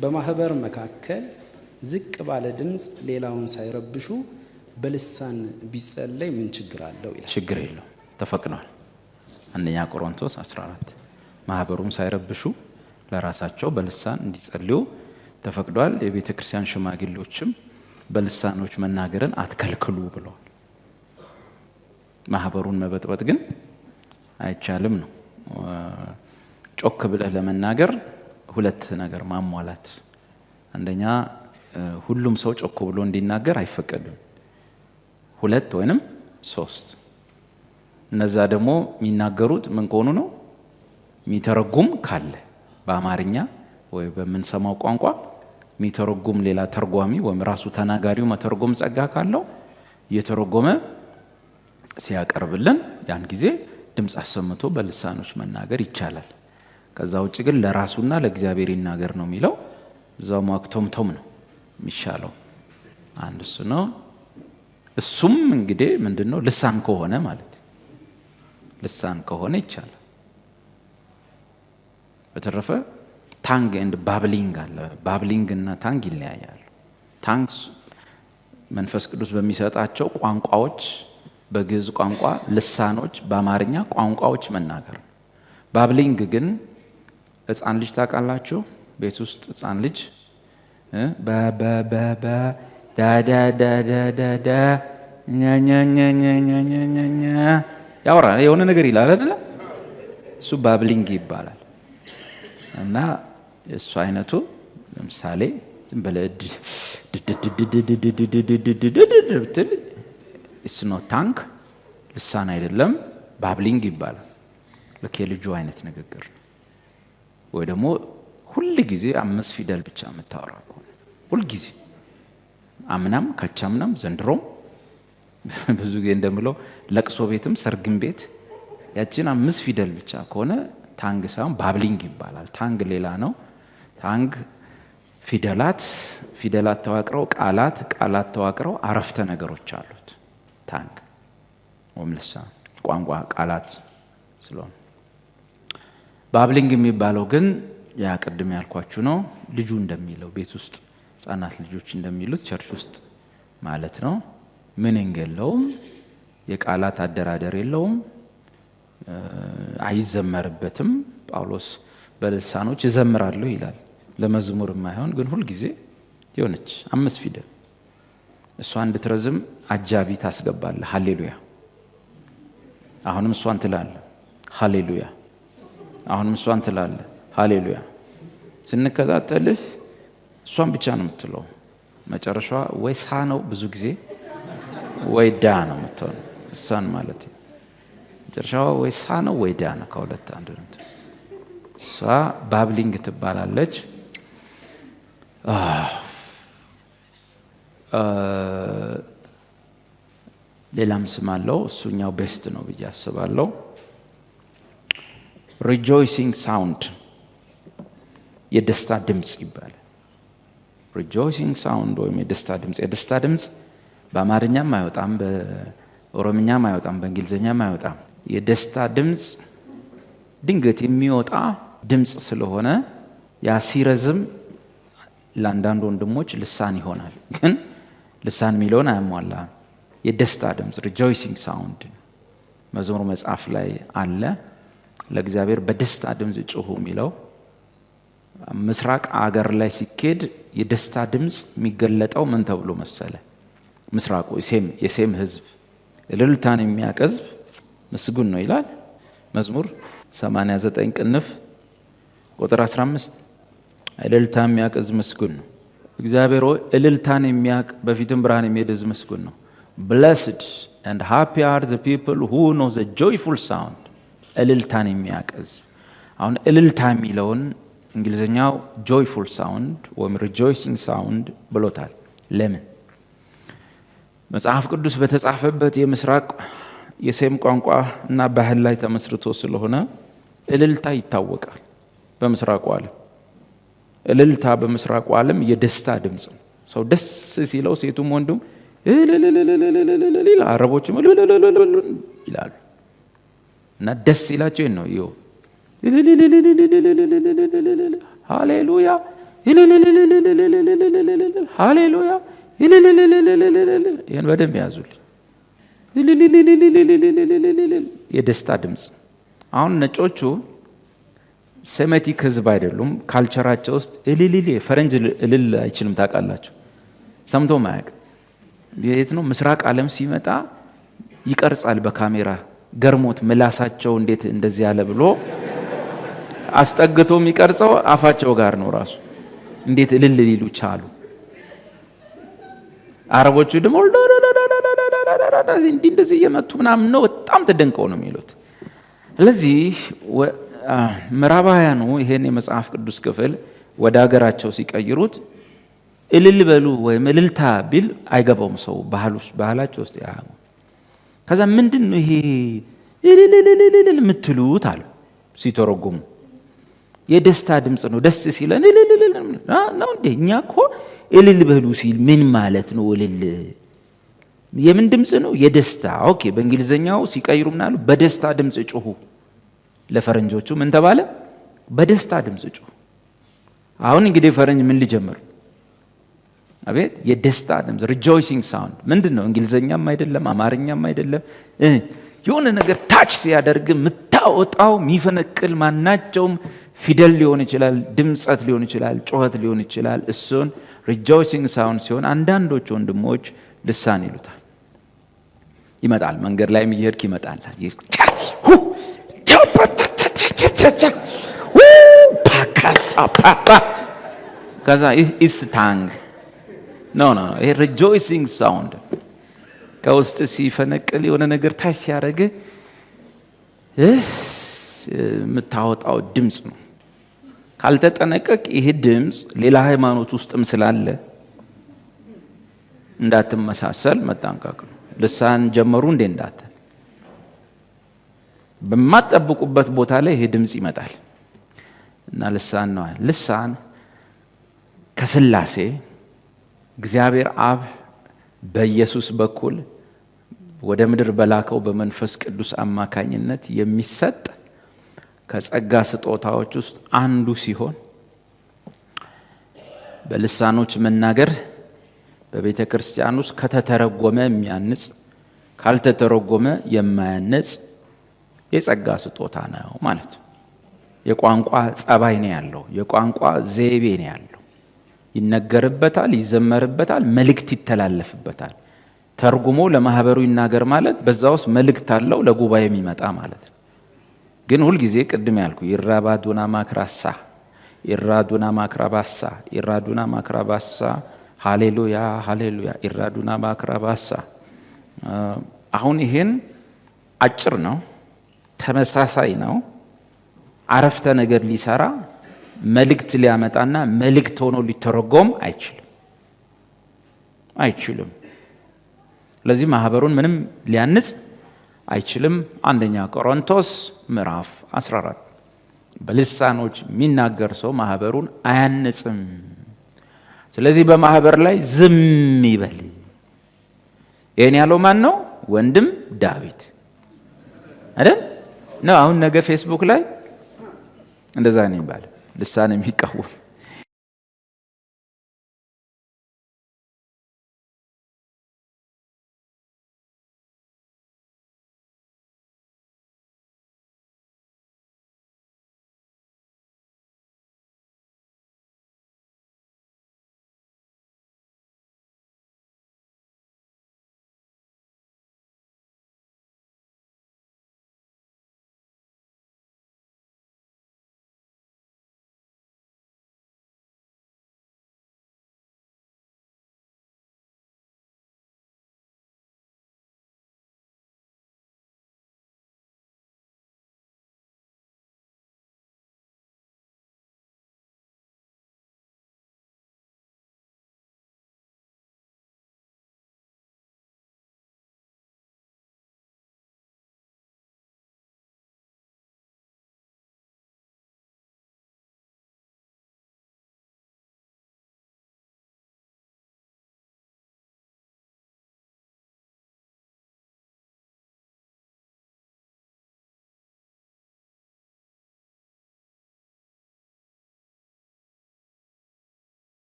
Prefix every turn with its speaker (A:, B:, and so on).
A: በማህበር መካከል ዝቅ ባለ ድምጽ ሌላውን ሳይረብሹ በልሳን ቢጸለይ ምን ችግር አለው ይላል።
B: ችግር የለው፣ ተፈቅዷል። አንደኛ ቆሮንቶስ 14 ማህበሩን ሳይረብሹ ለራሳቸው በልሳን እንዲጸልዩ ተፈቅዷል። የቤተ ክርስቲያን ሽማግሌዎችም በልሳኖች መናገርን አትከልክሉ ብለዋል። ማህበሩን መበጥበጥ ግን አይቻልም ነው። ጮክ ብለህ ለመናገር ሁለት ነገር ማሟላት። አንደኛ ሁሉም ሰው ጮክ ብሎ እንዲናገር አይፈቀድም። ሁለት ወይንም ሶስት። እነዛ ደግሞ የሚናገሩት ምን ከሆኑ ነው? የሚተረጉም ካለ በአማርኛ ወይ በምንሰማው ቋንቋ የሚተረጉም ሌላ ተርጓሚ ወይም ራሱ ተናጋሪው መተርጎም ጸጋ ካለው እየተረጎመ ሲያቀርብልን ያን ጊዜ ድምጽ አሰምቶ በልሳኖች መናገር ይቻላል። ከዛ ውጭ ግን ለራሱና ለእግዚአብሔር ይናገር ነው የሚለው። እዛው ማክቶምቶም ነው የሚሻለው። አንድ እሱ ነው። እሱም እንግዲህ ምንድነው ልሳን ከሆነ ማለት ልሳን ከሆነ ይቻላል። በተረፈ ታንግ ኤንድ ባብሊንግ አለ። ባብሊንግ እና ታንግ ይለያያሉ። ታንግ መንፈስ ቅዱስ በሚሰጣቸው ቋንቋዎች፣ በግዕዝ ቋንቋ ልሳኖች፣ በአማርኛ ቋንቋዎች መናገር ነው። ባብሊንግ ግን ሕፃን ልጅ ታውቃላችሁ? ቤት ውስጥ ሕፃን ልጅ በ ዳዳዳዳዳ ኛኛኛኛኛኛ ያወራል፣ የሆነ ነገር ይላል አይደል? እሱ ባብሊንግ ይባላል። እና እሱ አይነቱ ለምሳሌ ዝም ብለህ ብትል ኢትስ ኖት ታንግ፣ ልሳን አይደለም፣ ባብሊንግ ይባላል። ልክ የልጁ አይነት ንግግር። ወይ ደግሞ ሁል ጊዜ 5 ፊደል ብቻ የምታወራ ከሆነ ሁል ጊዜ አምናም ከቻምናም ዘንድሮም ብዙ ጊዜ እንደምለው ለቅሶ ቤትም ሰርግም ቤት ያችን 5 ፊደል ብቻ ከሆነ ታንግ ሳይሆን ባብሊንግ ይባላል። ታንግ ሌላ ነው። ታንግ ፊደላት ተዋቅረው ቃላት ተዋቅረው አረፍተ ነገሮች አሉት። ታንግ ወይም ልሳን ቋንቋ ቃላት ስለሆነ፣ ባብሊንግ የሚባለው ግን ያ ቅድም ያልኳችሁ ነው። ልጁ እንደሚለው ቤት ውስጥ ህጻናት ልጆች እንደሚሉት ቸርች ውስጥ ማለት ነው። ምንንግ የለውም፣ የቃላት አደራደር የለውም፣ አይዘመርበትም። ጳውሎስ በልሳኖች እዘምራለሁ ይላል። ለመዝሙር የማይሆን ግን ሁል ጊዜ የሆነች 5 ፊደል እሷ እንድትረዝም አጃቢ ታስገባለህ። ሃሌሉያ። አሁንም እሷን ትላለህ ሃሌሉያ። አሁንም እሷን ትላለህ ሃሌሉያ። ስንከታተልህ እሷን ብቻ ነው የምትለው። መጨረሻዋ ወይ ሳ ነው ብዙ ጊዜ ወይ ዳ ነው የምትሆነው። እሷን ማለት መጨረሻዋ ወይ ሳ ነው ወይ ዳ ነው፣ ከሁለት አንዱ ነው። እሷ ባብሊንግ ትባላለች። ሌላም ስም አለው፣ እሱኛው ቤስት ነው ብዬ አስባለሁ። ሪጆይሲንግ ሳውንድ፣ የደስታ ድምጽ ይባላል። ሪጆይሲንግ ሳውንድ ወይም የደስታ ድምጽ። የደስታ ድምጽ በአማርኛም አይወጣም፣ በኦሮምኛም አይወጣም፣ በእንግሊዝኛም አይወጣም። የደስታ ድምጽ ድንገት የሚወጣ ድምጽ ስለሆነ ያ ሲረዝም ለአንዳንድ ወንድሞች ልሳን ይሆናል፣ ግን ልሳን የሚለውን አያሟላ። የደስታ ድምጽ ሪጆይሲንግ ሳውንድ መዝሙር መጽሐፍ ላይ አለ። ለእግዚአብሔር በደስታ ድምጽ ጩሁ የሚለው ምስራቅ አገር ላይ ሲኬድ የደስታ ድምጽ የሚገለጠው ምን ተብሎ መሰለ? ምስራቁ የሴም ህዝብ እልልታን የሚያቀዝብ ምስጉን ነው ይላል መዝሙር 89 ቅንፍ ቁጥር 15። እልልታ የሚያቀዝብ ምስጉን ነው። እግዚአብሔር ሆይ እልልታን የሚያቅ በፊትም ብርሃን የሚሄድ ምስጉን ነው። Blessed and happy are the people who know the joyful sound. እልልታን የሚያቀዝብ። አሁን እልልታ የሚለውን እንግሊዝኛው joyful sound ወይም rejoicing sound ብሎታል። ለምን? መጽሐፍ ቅዱስ በተጻፈበት የምስራቅ የሴም ቋንቋ እና ባህል ላይ ተመስርቶ ስለሆነ እልልታ ይታወቃል በምስራቁ ዓለም። እልልታ በምስራቁ ዓለም የደስታ ድምጽ ነው። ሰው ደስ ሲለው ሴቱም ወንዱም እልልልልልልል፣ አረቦችም ይላሉ እና ደስ ይላቸው ነው። ይኸው ሃሌሉያ ሃሌሉያ ይህን በደንብ ያዙልኝ። የደስታ ድምፅ። አሁን ነጮቹ ሴሜቲክ ህዝብ አይደሉም። ካልቸራቸው ውስጥ ፈረንጅ እልል አይችልም። ታውቃላችሁ? ሰምቶ ማያውቅ የት ነው? ምስራቅ ዓለም ሲመጣ ይቀርጻል በካሜራ ገርሞት ምላሳቸው እንዴት እንደዚህ ያለ ብሎ አስጠግቶ የሚቀርጸው አፋቸው ጋር ነው ራሱ። እንዴት እልል ሊሉ ቻሉ? አረቦቹ ደግሞ እንደዚህ እየመቱ ምናምን ነው በጣም ተደንቀው ነው የሚሉት። ስለዚህ ምዕራባውያኑ ይሄን የመጽሐፍ ቅዱስ ክፍል ወደ ሀገራቸው ሲቀይሩት እልል በሉ ወይም እልልታ ቢል አይገባውም ሰው ባህላቸው ውስጥ ያ። ከዛ ምንድን ነው ይሄ እልል የምትሉት አሉ ሲተረጉሙ። የደስታ ድምፅ ነው፣ ደስ ሲለን እልል ነው እንዴ? እኛ እኮ እልል በሉ ሲል ምን ማለት ነው? እልል የምን ድምፅ ነው? የደስታ። ኦኬ፣ በእንግሊዘኛው ሲቀይሩ ምናሉ በደስታ ድምፅ ጩሁ። ለፈረንጆቹ ምን ተባለ? በደስታ ድምፅ ጩሁ። አሁን እንግዲህ ፈረንጅ ምን ሊጀምር? አቤት የደስታ ድምፅ ሪጆይሲንግ ሳውንድ ምንድን ነው? እንግሊዘኛም አይደለም አማርኛም አይደለም። የሆነ ነገር ታች ሲያደርግ የምታወጣው የሚፈነቅል ማናቸውም ፊደል ሊሆን ይችላል፣ ድምፀት ሊሆን ይችላል፣ ጩኸት ሊሆን ይችላል። እሱን ሪጆይሲንግ ሳውንድ ሲሆን አንዳንዶች ወንድሞች ልሳን ይሉታል። ይመጣል፣ መንገድ ላይም እየሄድክ ይመጣል። ከዛ ኢስ ታንግ ኖ ይሄ ሪጆይሲንግ ሳውንድ ከውስጥ ሲፈነቅል የሆነ ነገር ታች ሲያደርግ የምታወጣው ድምፅ ነው። ካልተጠነቀቅ ይህ ድምፅ ሌላ ሃይማኖት ውስጥም ስላለ እንዳትመሳሰል መጠንቀቅ ነው። ልሳን ጀመሩ እንዴ እንዳትል። በማትጠብቁበት ቦታ ላይ ይሄ ድምፅ ይመጣል እና ልሳን ነው። ልሳን ከስላሴ እግዚአብሔር አብ በኢየሱስ በኩል ወደ ምድር በላከው በመንፈስ ቅዱስ አማካኝነት የሚሰጥ ከጸጋ ስጦታዎች ውስጥ አንዱ ሲሆን በልሳኖች መናገር በቤተ ክርስቲያን ውስጥ ከተተረጎመ የሚያንጽ ካልተተረጎመ የማያንጽ የጸጋ ስጦታ ነው ማለት ነው። የቋንቋ ጸባይ ነው ያለው፣ የቋንቋ ዘይቤ ነው ያለው። ይነገርበታል፣ ይዘመርበታል፣ መልእክት ይተላለፍበታል። ተርጉሞ ለማህበሩ ይናገር ማለት በዛ ውስጥ መልእክት አለው ለጉባኤ የሚመጣ ማለት ነው። ግን ሁል ጊዜ ቅድም ያልኩ ይራባዱና ማክራሳ ይራዱና ማክራባሳ ይራዱና ማክራባሳ ሃሌሉያ ሃሌሉያ ይራዱና ማክራባሳ። አሁን ይሄን አጭር ነው፣ ተመሳሳይ ነው። አረፍተ ነገር ሊሰራ መልእክት ሊያመጣና መልእክት ሆኖ ሊተረጎም አይችልም። ስለዚህ ማህበሩን ምንም ሊያንጽ አይችልም። አንደኛ ቆሮንቶስ ምዕራፍ 14 በልሳኖች የሚናገር ሰው ማህበሩን አያንጽም። ስለዚህ በማህበር ላይ ዝም ይበል። ይሄን ያለው ማን ነው? ወንድም ዳዊት አይደል ነው። አሁን ነገ ፌስቡክ ላይ እንደዛ ነው ይባል ልሳን የሚቃወም